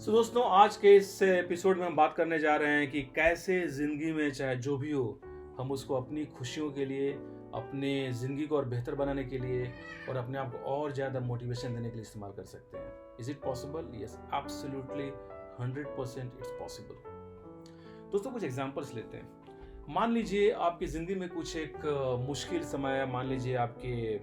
दोस्तों, आज के इस एपिसोड में हम बात करने जा रहे हैं कि कैसे ज़िंदगी में चाहे जो भी हो, हम उसको अपनी खुशियों के लिए, अपने ज़िंदगी को और बेहतर बनाने के लिए और अपने आप को और ज़्यादा मोटिवेशन देने के लिए इस्तेमाल कर सकते हैं। Is it possible? Yes, absolutely 100% it's possible. दोस्तों, कुछ एग्जांपल्स लेते हैं। मान लीजिए आपकी ज़िंदगी में कुछ एक मुश्किल समय है। मान लीजिए आपके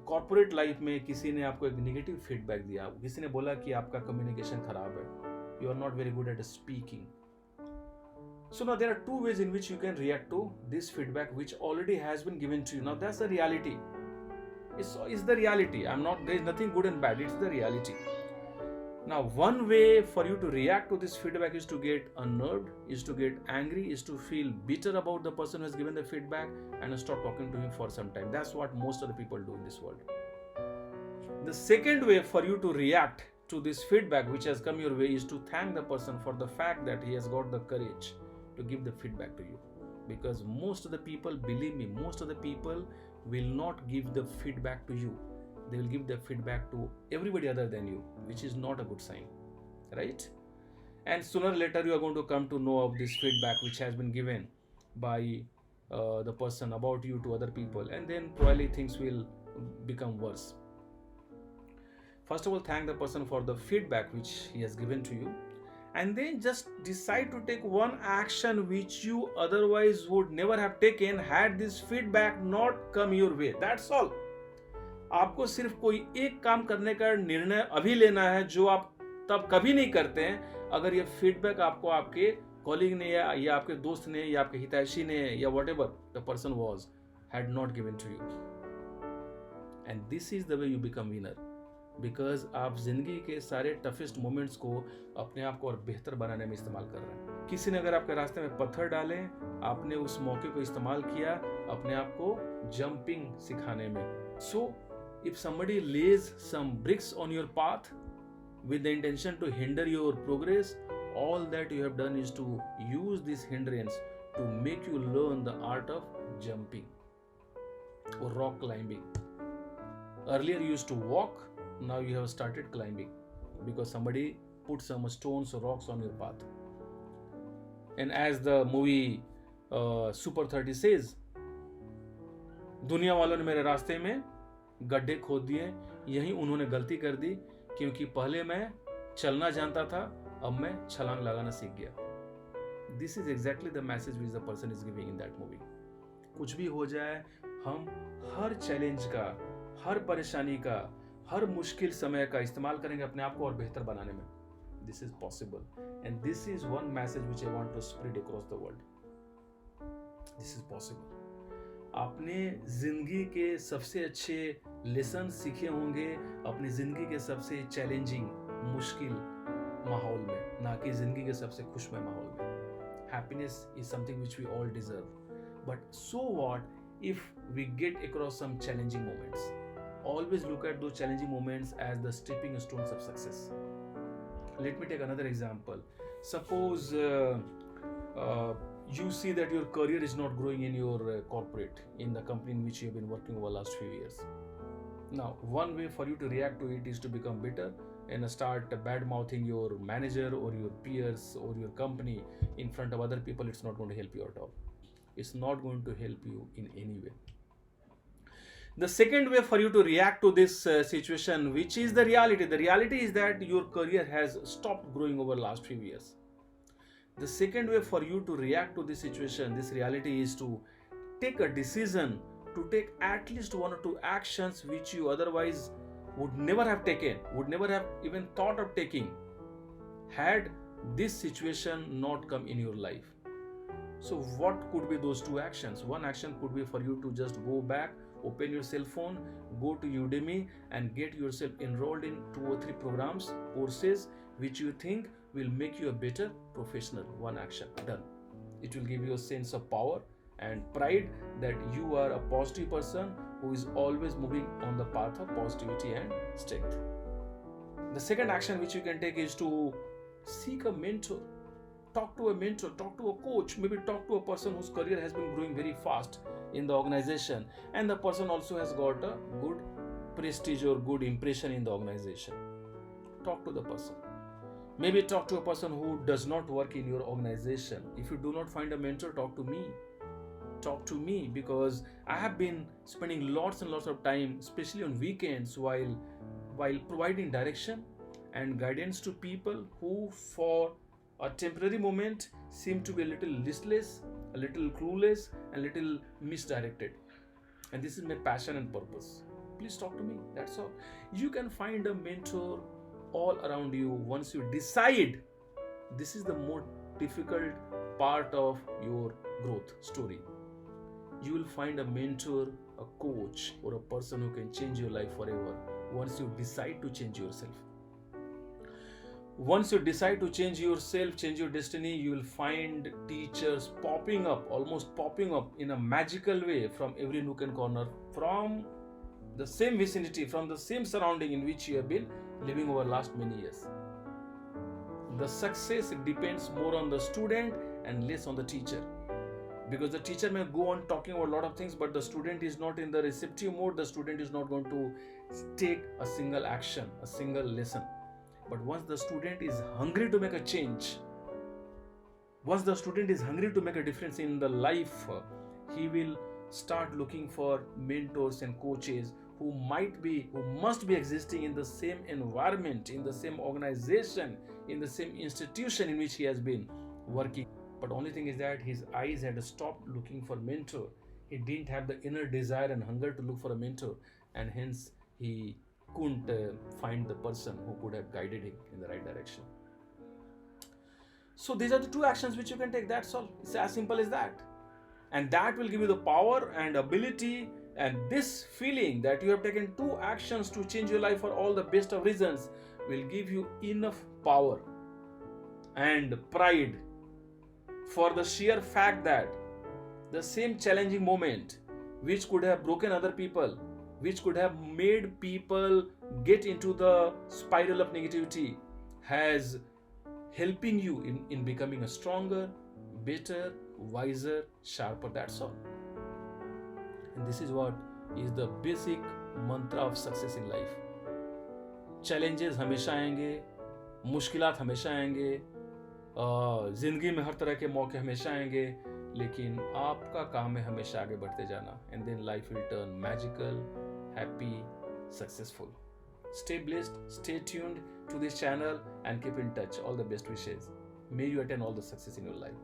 कॉर्पोरेट लाइफ में किसी ने आपको एक नेगेटिव फीडबैक दिया, किसी ने बोला कि आपका कम्युनिकेशन खराब है, you are not very good at speaking. So now there are two ways in which you can react to this feedback which already has been given to you. Now that's the reality. It's the reality. There is nothing good and bad. It's the reality. Now one way for you to react to this feedback is to get unnerved, is to get angry, is to feel bitter about the person who has given the feedback and stop talking to him for some time. That's what most of the people do in this world. The second way for you to react to this feedback which has come your way is to thank the person for the fact that he has got the courage to give the feedback to you. Because most of the people, believe me, most of the people will not give the feedback to you. They will give the feedback to everybody other than you, which is not a good sign, right? And sooner or later you are going to come to know of this feedback which has been given by the person about you to other people, and then probably things will become worse. First of all, thank the person for the feedback which he has given to you, and then just decide to take one action which you otherwise would never have taken had this feedback not come your way. That's all. आपको सिर्फ कोई एक काम करने का निर्णय अभी लेना है जो आप तब कभी नहीं करते हैं अगर ये फीडबैक आपको आपके कॉलीग ने या आपके दोस्त ने या आपके हितैषी ने या whatever the person was had not given to you. And this is the way you become winner. Because आप जिंदगी के सारे टफेस्ट मोमेंट्स को अपने आप को और बेहतर बनाने में इस्तेमाल कर रहे हैं. किसी ने अगर आपके रास्ते में पत्थर डाले, आपने उस मौके को इस्तेमाल किया अपने आप को जंपिंग सिखाने में. So if somebody lays some bricks on your path with the intention to hinder your progress, all that you have done is to use this hindrance to make you learn the art of jumping or rock climbing. Earlier you used to walk, now you have started climbing because somebody put some stones or rocks on your path. And as the movie Super 30 says, दुनिया वालों ने मेरे रास्ते में गड्ढे खोद दिए, यही उन्होंने गलती कर दी क्योंकि पहले मैं चलना जानता था, अब मैं छलांग लगाना सीख गया. This is exactly the message which the person is giving in that movie. कुछ भी हो जाए, हम हर चैलेंज का, हर परेशानी का, हर मुश्किल समय का इस्तेमाल करेंगे अपने आप को और बेहतर बनाने में. This is possible, and this is one message which I want to spread across the world. This is possible. आपने जिंदगी के सबसे अच्छे लेसन सीखे होंगे अपनी जिंदगी के सबसे चैलेंजिंग मुश्किल माहौल में, ना कि जिंदगी के सबसे खुशमय माहौल में. Happiness is something which we all deserve, but so what if we get across some challenging moments? Always look at those challenging moments as the stepping stones of success. Let me take another example. Suppose you see that your career is not growing in your corporate, in the company in which you have been working over the last few years. Now, one way for you to react to it is to become bitter and start bad mouthing your manager or your peers or your company in front of other people. It's not going to help you at all. It's not going to help you in any way. The second way for you to react to this situation, which is the reality is that your career has stopped growing over the last few years. The second way for you to react to this situation, this reality, is to take a decision, to take at least one or two actions which you otherwise would never have taken, would never have even thought of taking had this situation not come in your life. So what could be those two actions? One action could be for you to just go back, open your cell phone, go to Udemy and get yourself enrolled in 2 or 3 programs, courses which you think will make you a better professional. One action done. It will give you a sense of power and pride that you are a positive person who is always moving on the path of positivity and strength. The second action which you can take is to seek a mentor. Talk to a mentor, talk to a coach, maybe talk to a person whose career has been growing very fast in the organization and the person also has got a good prestige or good impression in the organization. talk to the person. Maybe talk to a person who does not work in your organization. If you do not find a mentor, talk to me. Talk to me, because I have been spending lots and lots of time, especially on weekends, while providing direction and guidance to people who for a temporary moment seem to be a little listless, a little clueless, and a little misdirected. And this is my passion and purpose. Please talk to me. That's all. You can find a mentor all around you once you decide. This is the more difficult part of your growth story. You will find a mentor, a coach, or a person who can change your life forever once you decide to change yourself. Once you decide to change yourself, change your destiny, you will find teachers popping up, almost popping up in a magical way from every nook and corner, from the same vicinity, from the same surrounding in which you have been living over last many years. The success depends more on the student and less on the teacher, because the teacher may go on talking about a lot of things, but the student is not in the receptive mode. The student is not going to take a single action, a single lesson. But once the student is hungry to make a change, once the student is hungry to make a difference in the life, he will start looking for mentors and coaches who must be existing in the same environment, in the same organization, in the same institution in which he has been working. But only thing is that his eyes had stopped looking for mentor. He didn't have the inner desire and hunger to look for a mentor, and hence he couldn't find the person who could have guided him in the right direction. So these are the two actions which you can take. That's all. It's as simple as that. And that will give you the power and ability, and this feeling that you have taken two actions to change your life for all the best of reasons will give you enough power and pride for the sheer fact that the same challenging moment which could have broken other people, which could have made people get into the spiral of negativity, has helping you in becoming a stronger, better, wiser, sharper. That's all. And this is what is the basic mantra of success in life. Challenges हमेशा आएंगे, मुश्किलात हमेशा आएंगे, जिंदगी में हर तरह के मौके हमेशा आएंगे, लेकिन आपका काम है हमेशा आगे बढ़ते जाना. And then life will turn magical, happy, successful. Stay blessed, stay tuned to this channel and keep in touch. All the best wishes. May you attain all the success in your life.